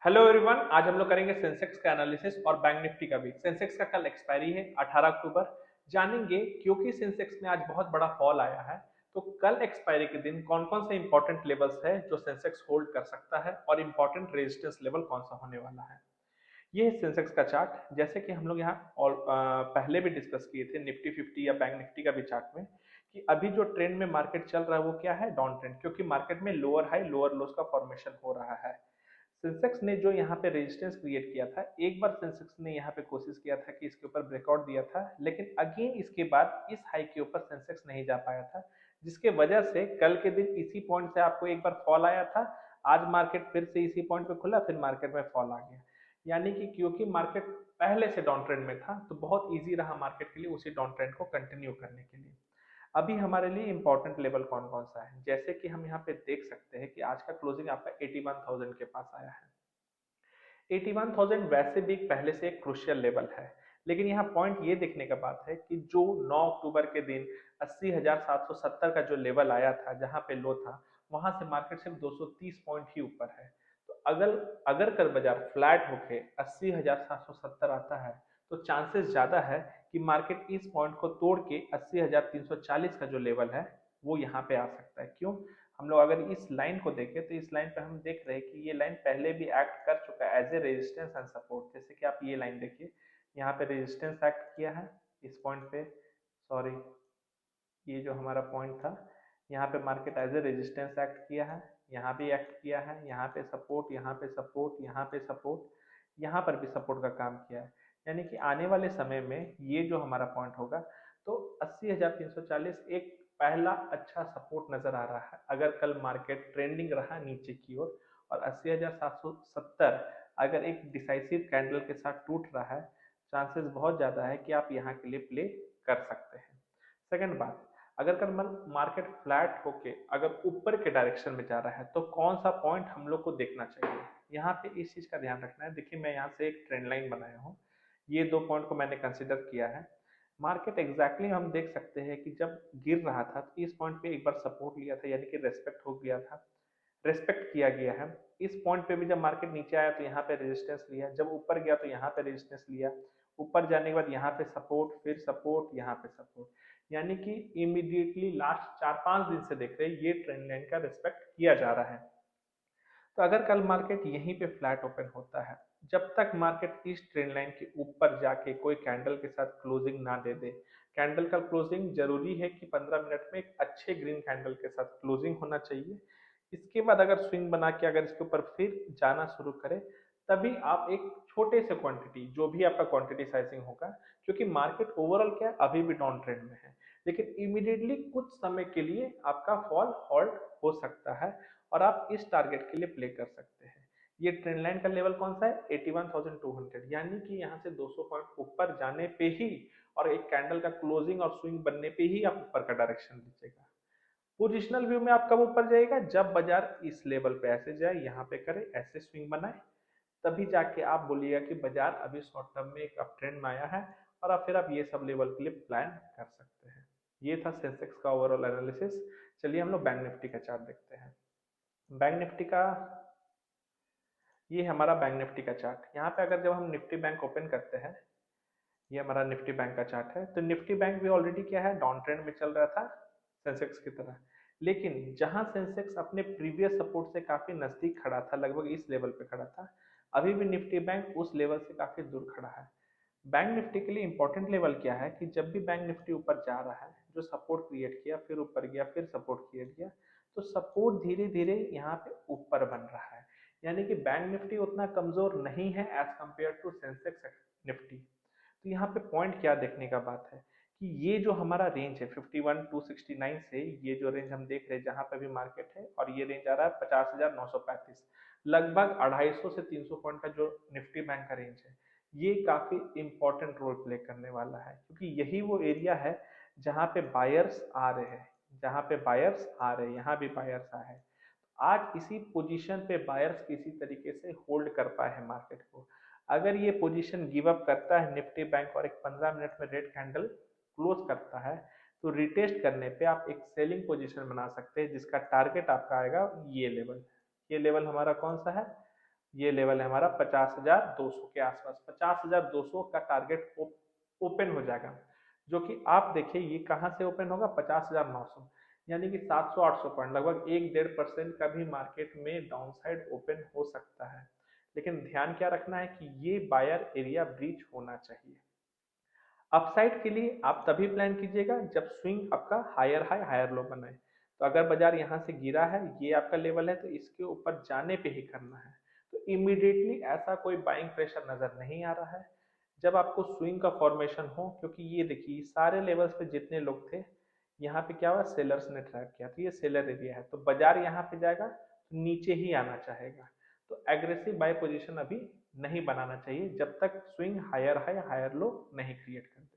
Hello everyone, आज हम लोग करेंगे सेंसेक्स का एनालिसिस और बैंक निफ्टी का भी। सेंसेक्स का कल एक्सपायरी है 18 अक्टूबर। जानेंगे क्योंकि सेंसेक्स में आज बहुत बड़ा फॉल आया है, तो कल एक्सपायरी के दिन कौन कौन से इंपॉर्टेंट लेवल्स है जो सेंसेक्स होल्ड कर सकता है और इंपॉर्टेंट रेजिस्टेंस लेवल कौन सा होने वाला है। ये है सेंसेक्स का चार्ट। जैसे कि हम लोग यहाँ पहले भी डिस्कस किए थे निफ्टी 50 या बैंक निफ्टी का भी चार्ट में, कि अभी जो ट्रेंड में मार्केट चल रहा है वो क्या है, डाउन ट्रेंड, क्योंकि मार्केट में लोअर हाई लोअर लोस का फॉर्मेशन हो रहा है। सेंसेक्स ने जो यहाँ पे रेजिस्टेंस क्रिएट किया था, एक बार सेंसेक्स ने यहाँ पे कोशिश किया था कि इसके ऊपर ब्रेकआउट दिया था, लेकिन अगेन इसके बाद इस हाई के ऊपर सेंसेक्स नहीं जा पाया था, जिसके वजह से कल के दिन इसी पॉइंट से आपको एक बार फॉल आया था। आज मार्केट फिर से इसी पॉइंट पे खुला, फिर मार्केट में फॉल आ गया। यानी कि क्योंकि मार्केट पहले से डाउन ट्रेंड में था, तो बहुत ईजी रहा मार्केट के लिए उसी डाउन ट्रेंड को कंटिन्यू करने के लिए। अभी हमारे लिए इंपॉर्टेंट लेवल कौन कौन सा है, जैसे कि हम यहाँ पे देख सकते हैं कि आज का क्लोजिंग आपका 81,000 के पास आया है। 81,000 वैसे भी पहले से एक क्रुशियल लेवल है, लेकिन यहाँ पॉइंट ये देखने का बात है कि जो 9 अक्टूबर के दिन 80,770 का जो लेवल आया था, जहां पे लो था, वहां से मार्केट सिर्फ 230 पॉइंट ही ऊपर है। तो अगर अगर कल बाजार फ्लैट होके 80,770 आता है, तो चांसेस ज्यादा है कि मार्केट इस पॉइंट को तोड़ के 80,340 का जो लेवल है वो यहाँ पे आ सकता है। क्यों? हम लोग अगर इस लाइन को देखें, तो इस लाइन पे हम देख रहे हैं कि ये लाइन पहले भी एक्ट कर चुका है as a resistance and support. जैसे कि आप ये लाइन देखिए, यहाँ पे रेजिस्टेंस एक्ट किया है इस पॉइंट पे, सॉरी, ये जो हमारा पॉइंट था, यहाँ पे market as a resistance act किया है, यहाँ भी एक्ट किया है, यहाँ पे सपोर्ट, यहाँ पे सपोर्ट, यहाँ पे सपोर्ट, यहाँ पर भी सपोर्ट का काम किया है। यानी कि आने वाले समय में ये जो हमारा पॉइंट होगा, तो 80,340 एक पहला अच्छा सपोर्ट नजर आ रहा है। अगर कल मार्केट ट्रेंडिंग रहा नीचे की ओर और 80,770 अगर एक डिसाइसिव कैंडल के साथ टूट रहा है, चांसेस बहुत ज्यादा है कि आप यहाँ के लिए प्ले कर सकते हैं। सेकंड बात, अगर कल मार्केट फ्लैट होके अगर ऊपर के डायरेक्शन में जा रहा है, तो कौन सा पॉइंट हम लोग को देखना चाहिए, यहाँ पे इस चीज का ध्यान रखना है। देखिए, मैं यहाँ से एक ट्रेंड लाइन बनाया हूँ, ये दो पॉइंट को मैंने कंसिडर किया है। मार्केट एग्जैक्टली हम देख सकते हैं कि जब गिर रहा था, तो इस पॉइंट पे एक बार सपोर्ट लिया था, यानी कि रेस्पेक्ट हो गया था, रेस्पेक्ट किया गया है। इस पॉइंट पे भी जब मार्केट नीचे आया तो यहाँ पे रेजिस्टेंस लिया, जब ऊपर गया तो यहाँ पे रेजिस्टेंस लिया, ऊपर जाने के बाद यहाँ पे सपोर्ट, फिर सपोर्ट, यहाँ पे सपोर्ट। यानी कि इमीडिएटली लास्ट 4-5 दिन से देख रहे हैं ये ट्रेंड लाइन का रेस्पेक्ट किया जा रहा है। तो अगर कल मार्केट यहीं पे फ्लैट ओपन होता है, जब तक मार्केट इस ट्रेंड लाइन के ऊपर जाके कोई कैंडल के साथ क्लोजिंग ना दे दे, कैंडल का क्लोजिंग जरूरी है कि 15 मिनट में एक अच्छे ग्रीन कैंडल के साथ क्लोजिंग होना चाहिए। इसके बाद अगर स्विंग बना के अगर इसके ऊपर फिर जाना शुरू करे, तभी आप एक छोटे से क्वांटिटी, जो भी आपका क्वांटिटी साइजिंग होगा, क्योंकि मार्केट ओवरऑल क्या है, अभी भी डाउन ट्रेंड में है, लेकिन इमीडिएटली कुछ समय के लिए आपका फॉल हॉल्ट हो सकता है और आप इस टारगेट के लिए प्ले कर सकते हैं। ये ट्रेंड लाइन का लेवल कौन सा है, 81,200, यानी कि यहाँ से 200 पॉइंट ऊपर जाने पे ही और एक कैंडल का क्लोजिंग और स्विंग बनने पे ही आप ऊपर का डायरेक्शन लीजिएगा। पोजिशनल व्यू में आप कब ऊपर जाएगा, जब बाजार इस लेवल पे ऐसे जाए, यहाँ पे करे, ऐसे स्विंग बनाए, तभी जाके आप बोलिएगा कि बाजार अभी शॉर्ट टर्म में एक अप ट्रेंड में आया है, और अब फिर आप ये सब लेवल के लिए प्लान कर सकते हैं। ये था सेंसेक्स का ओवरऑल एनालिसिस। चलिए हम लोग बैंक निफ्टी का चार्ट देखते हैं। बैंक निफ्टी का, ये हमारा बैंक निफ्टी का चार्ट। यहाँ पे अगर जब हम निफ्टी बैंक ओपन करते हैं, ये हमारा निफ्टी बैंक का चार्ट है, तो निफ्टी बैंक भी ऑलरेडी क्या है, डाउन ट्रेंड में चल रहा था सेंसेक्स की तरह। लेकिन जहां सेंसेक्स अपने प्रीवियस सपोर्ट से काफी नजदीक खड़ा था, लगभग इस लेवल पे खड़ा था, अभी भी निफ्टी बैंक उस लेवल से काफी दूर खड़ा है। बैंक निफ्टी के लिए इंपॉर्टेंट लेवल क्या है कि जब भी बैंक निफ्टी ऊपर जा रहा है, जो सपोर्ट क्रिएट किया, फिर ऊपर गया, फिर सपोर्ट क्रिएट किया, तो सपोर्ट धीरे धीरे यहाँ पे ऊपर बन रहा है। यानी कि बैंक निफ्टी उतना कमजोर नहीं है as compare to Sensex Nifty. तो यहाँ पे पॉइंट क्या देखने का बात है कि ये जो हमारा रेंज है 51,269 से, ये जो रेंज हम देख रहे हैं जहां पे भी मार्केट है, और ये रेंज आ रहा है 50,935, लगभग 250 से 300 पॉइंट का जो निफ्टी बैंक का रेंज है, ये काफी इंपॉर्टेंट रोल प्ले करने वाला है, क्योंकि यही वो एरिया है जहां पे बायर्स आ रहे हैं, जहां पे बायर्स आ रहे हैं, यहाँ भी बायर्स आए हैं। आज इसी पोजीशन पे बायर्स किसी तरीके से होल्ड कर पाए हैं मार्केट को। अगर ये पोजीशन गिव अप करता है निफ्टी बैंक और एक 15 मिनट में रेड कैंडल क्लोज करता है, तो रिटेस्ट करने पे आप एक सेलिंग पोजीशन बना सकते हैं, जिसका टारगेट आपका आएगा ये लेवल। ये लेवल हमारा कौन सा है, ये लेवल है हमारा 50,200 के आसपास, 50,200 का टारगेट ओपन हो जाएगा, जो कि आप देखिए ये कहाँ से ओपन होगा, 50,900, यानी कि 700-800 पॉइंट, लगभग 1-1.5% का भी मार्केट में डाउन साइड ओपन हो सकता है। लेकिन ध्यान क्या रखना है कि ये बायर एरिया ब्रीच होना चाहिए। अपसाइड के लिए आप तभी प्लान कीजिएगा जब स्विंग आपका हायर हाई हायर लो बनाए। तो अगर बाजार यहाँ से गिरा है, ये आपका लेवल है, तो इसके ऊपर जाने पे ही करना है। तो इमीडिएटली ऐसा कोई बाइंग प्रेशर नजर नहीं आ रहा है जब आपको स्विंग का फॉर्मेशन हो, क्योंकि ये देखिए सारे लेवल्स पे जितने लोग थे, यहाँ पे क्या हुआ, सेलर्स ने ट्रैप किया, तो ये सेलर एरिया है, तो बाजार यहाँ पे जाएगा तो नीचे ही आना चाहेगा। तो एग्रेसिव बाय पोजीशन अभी नहीं बनाना चाहिए जब तक swing higher high higher low नहीं क्रिएट कर दे।